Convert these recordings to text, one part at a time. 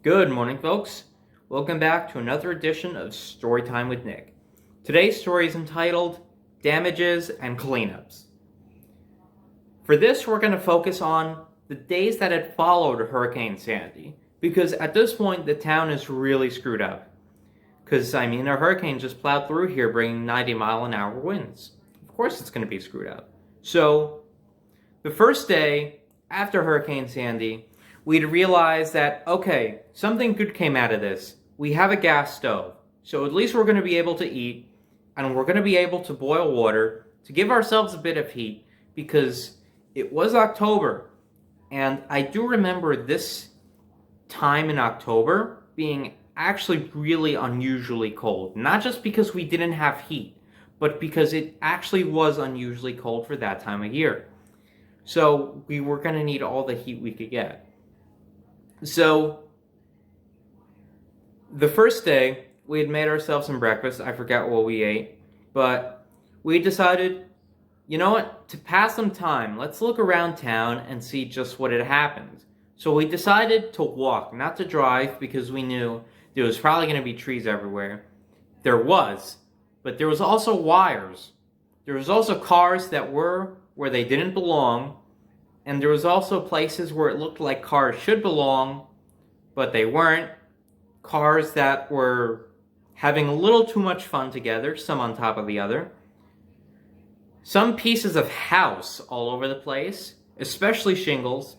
Good morning, folks. Welcome back to another edition of Storytime with Nick. Today's story is entitled Damages and Cleanups. For this, we're going to focus on the days that had followed Hurricane Sandy, because at this point, the town is really screwed up. Because, a hurricane just plowed through here bringing 90-mile-an-hour winds. Of course it's going to be screwed up. So, the first day after Hurricane Sandy, we'd realized that, okay, something good came out of this. We have a gas stove, so at least we're going to be able to eat, and we're going to be able to boil water to give ourselves a bit of heat, because it was October, and I do remember this time in October being actually really unusually cold. Not just because we didn't have heat, but because it actually was unusually cold for that time of year. So we were going to need all the heat we could get. So the first day, we had made ourselves some breakfast. I forgot what we ate, but we decided, you know what, to pass some time, let's look around town and see just what had happened. So we decided to walk, not to drive, because we knew there was probably going to be trees everywhere. There was, but there was also wires. There was also cars that were where they didn't belong, and there was also places where it looked like cars should belong, but they weren't. Cars that were having a little too much fun together, some on top of the other. Some pieces of house all over the place, especially shingles.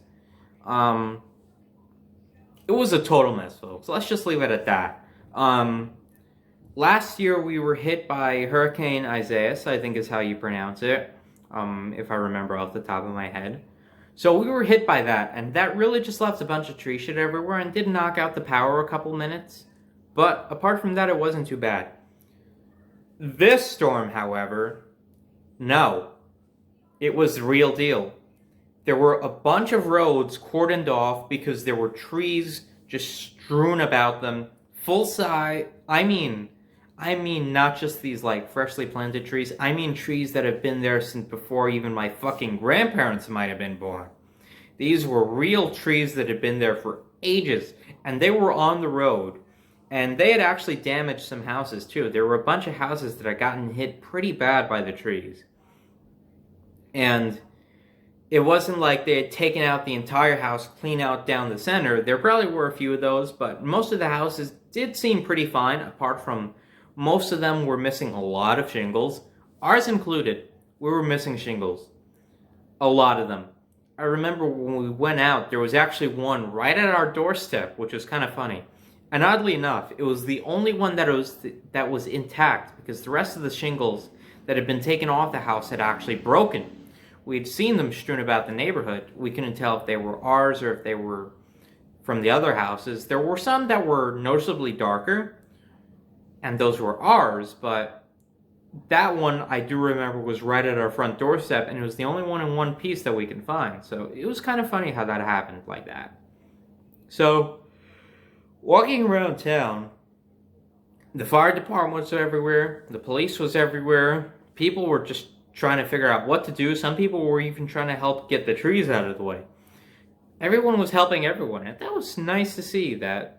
It was a total mess, folks. Let's just leave it at that. Last year we were hit by Hurricane Isaias, I think is how you pronounce it, if I remember off the top of my head. So we were hit by that, and that really just left a bunch of tree shit everywhere and did knock out the power a couple minutes. But apart from that, it wasn't too bad. This storm, however, no. It was the real deal. There were a bunch of roads cordoned off because there were trees just strewn about them. Full size, I mean not just these like freshly planted trees. I mean trees that have been there since before even my fucking grandparents might have been born. These were real trees that had been there for ages, and they were on the road. And they had actually damaged some houses too. There were a bunch of houses that had gotten hit pretty bad by the trees. And it wasn't like they had taken out the entire house, clean out down the center. There probably were a few of those, but most of the houses did seem pretty fine, apart from most of them were missing a lot of shingles. Ours included. We were missing shingles. A lot of them. I remember when we went out, there was actually one right at our doorstep, which was kind of funny. And oddly enough, it was the only one that was intact, because the rest of the shingles that had been taken off the house had actually broken. We'd seen them strewn about the neighborhood. We couldn't tell if they were ours or if they were from the other houses. There were some that were noticeably darker, and those were ours, but that one I do remember was right at our front doorstep, and it was the only one in one piece that we could find. So it was kind of funny how that happened like that. So, walking around town, the fire department was everywhere, the police was everywhere, people were just trying to figure out what to do. Some people were even trying to help get the trees out of the way. Everyone was helping everyone, and that was nice to see that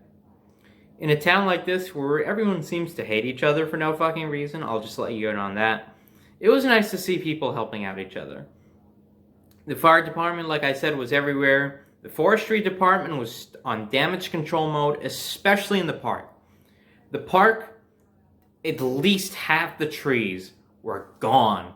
in a town like this where everyone seems to hate each other for no fucking reason. I'll just let you in on that. It was nice to see people helping out each other. The fire department, like I said, was everywhere. The forestry department was on damage control mode, especially in the park. The park, at least half the trees were gone.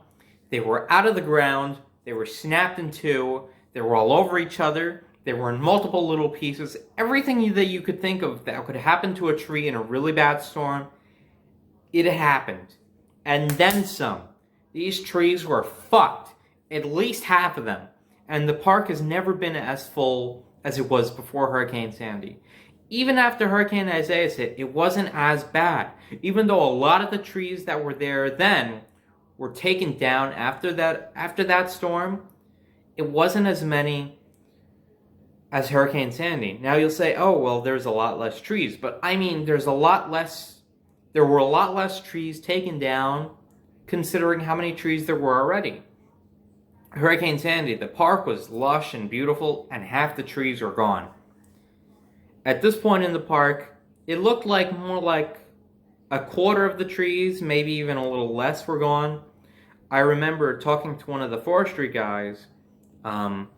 They were out of the ground, they were snapped in two, they were all over each other, they were in multiple little pieces. Everything that you could think of that could happen to a tree in a really bad storm, it happened. And then some. These trees were fucked, at least half of them. And the park has never been as full as it was before Hurricane Sandy. Even after Hurricane Isaias hit, it wasn't as bad. Even though a lot of the trees that were there then were taken down after that storm, it wasn't as many as Hurricane Sandy. Now you'll say, oh, well, there's a lot less trees. But I mean, there were a lot less trees taken down considering how many trees there were already. Hurricane Sandy, the park was lush and beautiful, and half the trees were gone. At this point in the park, it looked like more like a quarter of the trees, maybe even a little less, were gone. I remember talking to one of the forestry guys. Um,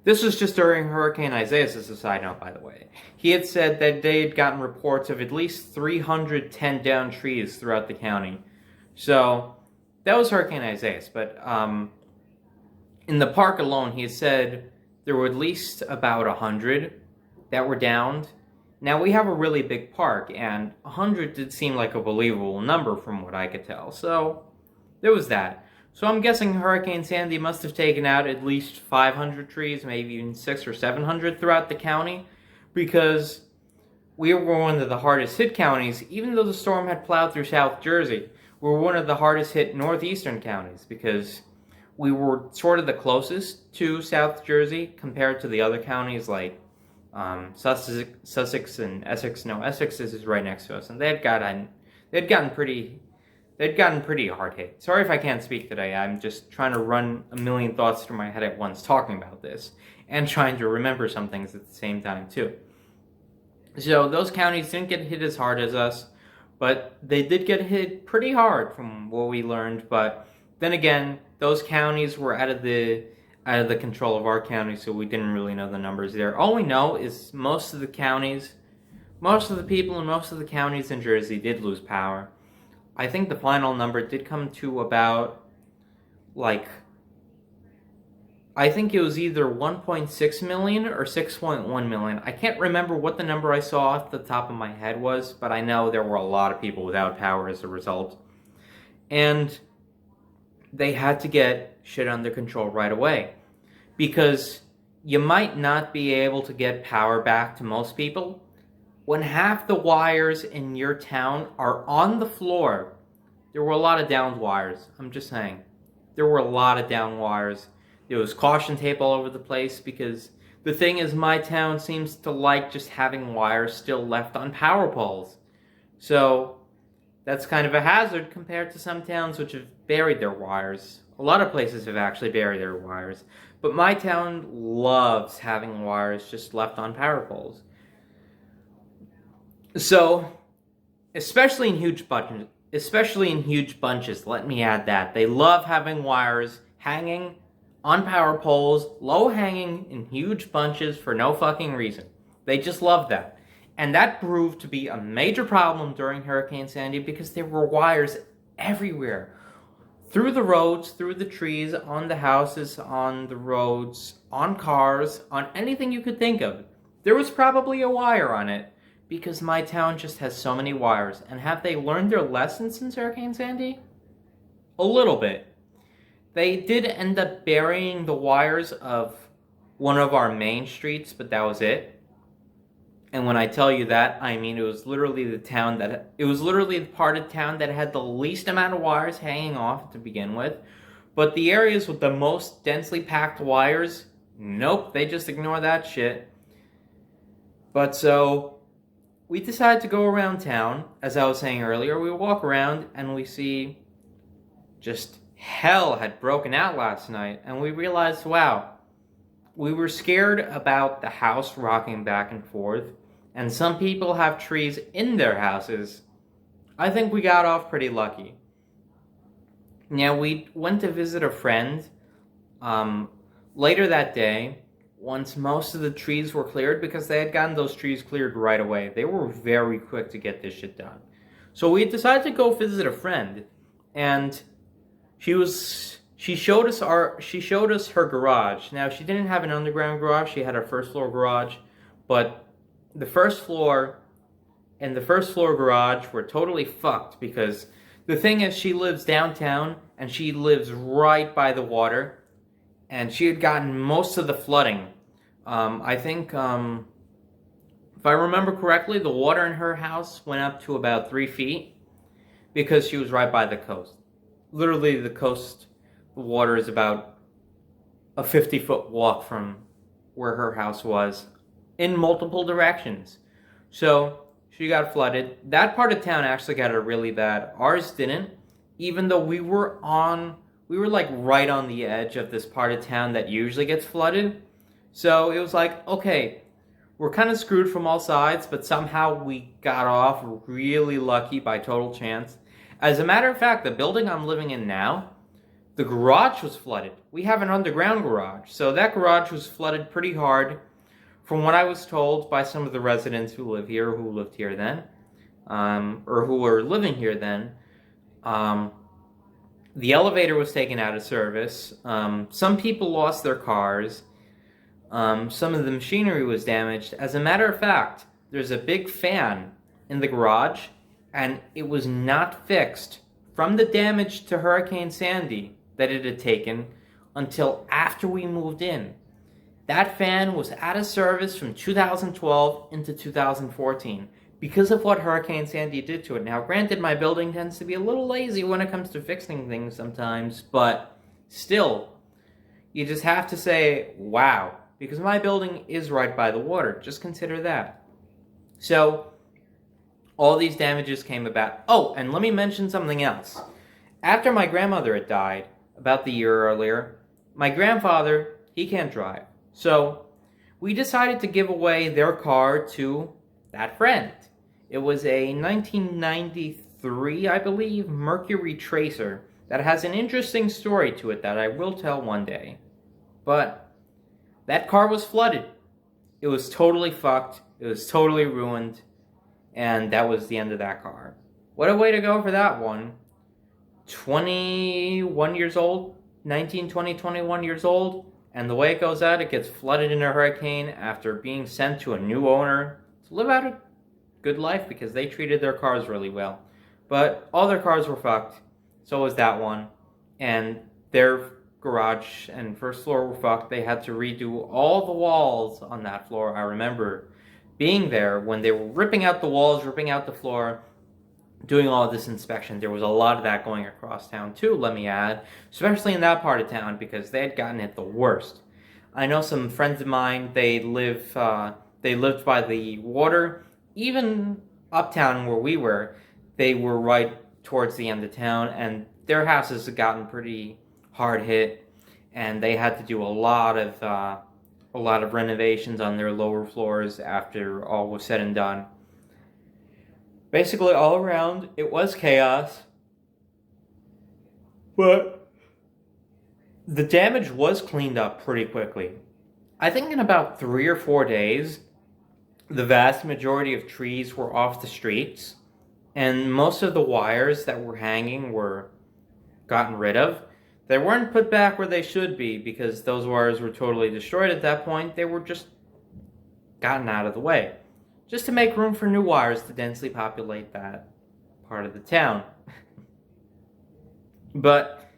this was just during Hurricane Isaias, as a side note, by the way. He had said that they had gotten reports of at least 310 downed trees throughout the county. So that was Hurricane Isaias, but in the park alone, he had said there were at least about 100 that were downed. Now, we have a really big park, and 100 did seem like a believable number from what I could tell. So there was that. So I'm guessing Hurricane Sandy must have taken out at least 500 trees, maybe even 600 or 700 throughout the county, because we were one of the hardest hit counties, even though the storm had plowed through South Jersey. We were one of the hardest hit northeastern counties, because we were sort of the closest to South Jersey compared to the other counties like Sussex and Essex. No, Essex is right next to us, and they'd gotten pretty hard hit. Sorry if I can't speak today. I'm just trying to run a million thoughts through my head at once talking about this, and trying to remember some things at the same time too. So those counties didn't get hit as hard as us, but they did get hit pretty hard from what we learned. But then again, those counties were out of the control of our county, so we didn't really know the numbers there. All we know is most of the people in most of the counties in Jersey did lose power. I think the final number did come to about, I think it was either 1.6 million or 6.1 million. I can't remember what the number I saw off the top of my head was, but I know there were a lot of people without power as a result. And they had to get shit under control right away, because you might not be able to get power back to most people when half the wires in your town are on the floor. There were a lot of downed wires. I'm just saying. There were a lot of downed wires. There was caution tape all over the place, because the thing is, my town seems to like just having wires still left on power poles. So that's kind of a hazard compared to some towns which have buried their wires. A lot of places have actually buried their wires. But my town loves having wires just left on power poles. So, especially in huge bunches, let me add that. They love having wires hanging on power poles, low hanging in huge bunches for no fucking reason. They just love that. And that proved to be a major problem during Hurricane Sandy, because there were wires everywhere. Through the roads, through the trees, on the houses, on the roads, on cars, on anything you could think of. There was probably a wire on it, because my town just has so many wires. And have they learned their lesson since Hurricane Sandy? A little bit. They did end up burying the wires of one of our main streets, but that was it. And when I tell you that, I mean it was literally the part of town that had the least amount of wires hanging off to begin with. But the areas with the most densely packed wires, nope, they just ignore that shit. But so we decided to go around town. As I was saying earlier, we walk around and we see just hell had broken out last night. And we realized, wow, we were scared about the house rocking back and forth. And some people have trees in their houses. I think we got off pretty lucky. Now, we went to visit a friend later that day, once most of the trees were cleared, because they had gotten those trees cleared right away. They were very quick to get this shit done. So we decided to go visit a friend, and she showed us her garage. Now, she didn't have an underground garage. She had a first floor garage, but the first floor and the first floor garage were totally fucked, because the thing is, she lives downtown and she lives right by the water, and she had gotten most of the flooding. I think, if I remember correctly, the water in her house went up to about 3 feet, because she was right by the coast. Literally, the coast, the water is about a 50-foot walk from where her house was, in multiple directions. So she got flooded. That part of town actually got it really bad. Ours didn't, even though we were like right on the edge of this part of town that usually gets flooded. So it was like, okay, We're kind of screwed from all sides, but somehow we got off really lucky by total chance. As a matter of fact, the building I'm living in now, the garage was flooded. We have an underground garage, so that garage was flooded pretty hard from what I was told by some of the residents who live here, who lived here then, or who were living here then. The elevator was taken out of service. Some people lost their cars. Some of the machinery was damaged. As a matter of fact, there's a big fan in the garage, and it was not fixed from the damage to Hurricane Sandy that it had taken until after we moved in. That fan was out of service from 2012 into 2014 because of what Hurricane Sandy did to it. Now, granted, my building tends to be a little lazy when it comes to fixing things sometimes, but still, you just have to say, wow, because my building is right by the water. Just consider that. So, all these damages came about. Oh, and let me mention something else. After my grandmother had died, about the year earlier, my grandfather, he can't drive. So, we decided to give away their car to that friend. It was a 1993, I believe, Mercury Tracer that has an interesting story to it that I will tell one day. But that car was flooded. It was totally fucked. It was totally ruined. And that was the end of that car. What a way to go for that one. 21 years old, 19, 20, 21 years old, and the way it goes out, it gets flooded in a hurricane after being sent to a new owner to live out a good life because they treated their cars really well. But all their cars were fucked, so was that one, and their garage and first floor were fucked. They had to redo all the walls on that floor. I remember being there when they were ripping out the walls, ripping out the floor, doing all of this inspection. There was a lot of that going across town too, let me add, especially in that part of town because they had gotten it the worst. I know some friends of mine, they lived by the water. Even uptown where we were, they were right towards the end of town, and their houses had gotten pretty hard hit, and they had to do a lot of renovations on their lower floors after all was said and done. Basically, all around, it was chaos. But the damage was cleaned up pretty quickly. I think in about 3 or 4 days, the vast majority of trees were off the streets, and most of the wires that were hanging were gotten rid of. They weren't put back where they should be because those wires were totally destroyed at that point. They were just gotten out of the way, just to make room for new wires to densely populate that part of the town. But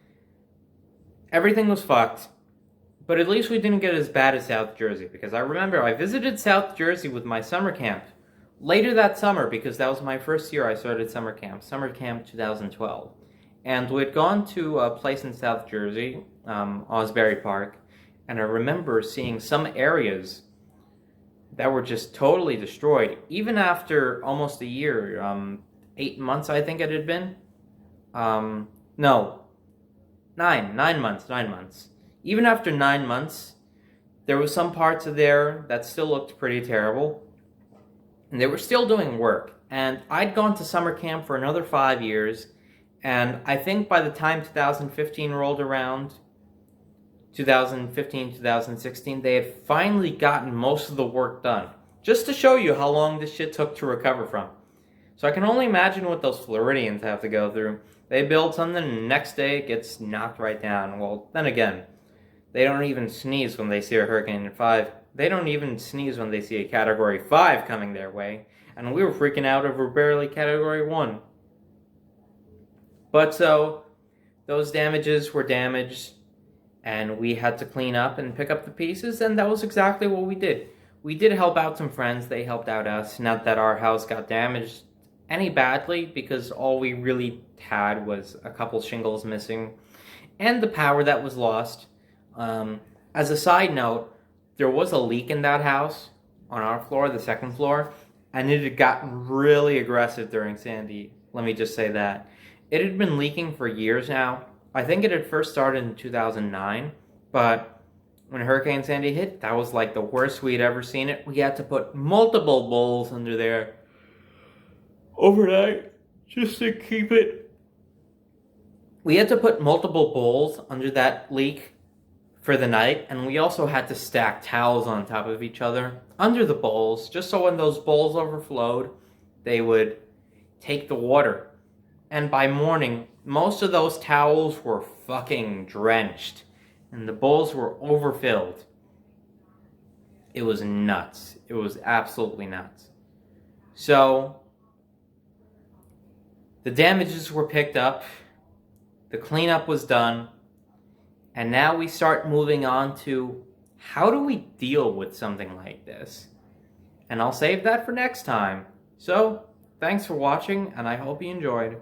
everything was fucked. But at least we didn't get as bad as South Jersey, because I remember I visited South Jersey with my summer camp later that summer, because that was my first year I started summer camp 2012. And we'd gone to a place in South Jersey, Osbury Park, and I remember seeing some areas that were just totally destroyed, even after almost a year, 8 months I think it had been. No, 9 months. Even after 9 months, there was some parts of there that still looked pretty terrible, and they were still doing work. And I'd gone to summer camp for another 5 years, and I think by the time 2015 rolled around, 2015, 2016, they had finally gotten most of the work done. Just to show you how long this shit took to recover from. So I can only imagine what those Floridians have to go through. They build something and the next day it gets knocked right down. Well, then again, they don't even sneeze when they see a Hurricane 5. They don't even sneeze when they see a Category 5 coming their way. And we were freaking out over barely Category 1. But so, those damages were damaged, and we had to clean up and pick up the pieces, and that was exactly what we did. We did help out some friends, they helped out us. Not that our house got damaged any badly, because all we really had was a couple shingles missing, and the power that was lost. As a side note, there was a leak in that house, on our floor, the second floor, and it had gotten really aggressive during Sandy. Let me just say that. It had been leaking for years now. I think it had first started in 2009, but when Hurricane Sandy hit, that was like the worst we'd ever seen it. We had to put multiple bowls under there overnight just to keep it. We had to put multiple bowls under that leak for the night, and we also had to stack towels on top of each other under the bowls, just so when those bowls overflowed, they would take the water. And by morning, most of those towels were fucking drenched, and the bowls were overfilled. It was nuts. It was absolutely nuts. So, the damages were picked up, the cleanup was done, and now we start moving on to how do we deal with something like this? And I'll save that for next time. So, thanks for watching, and I hope you enjoyed.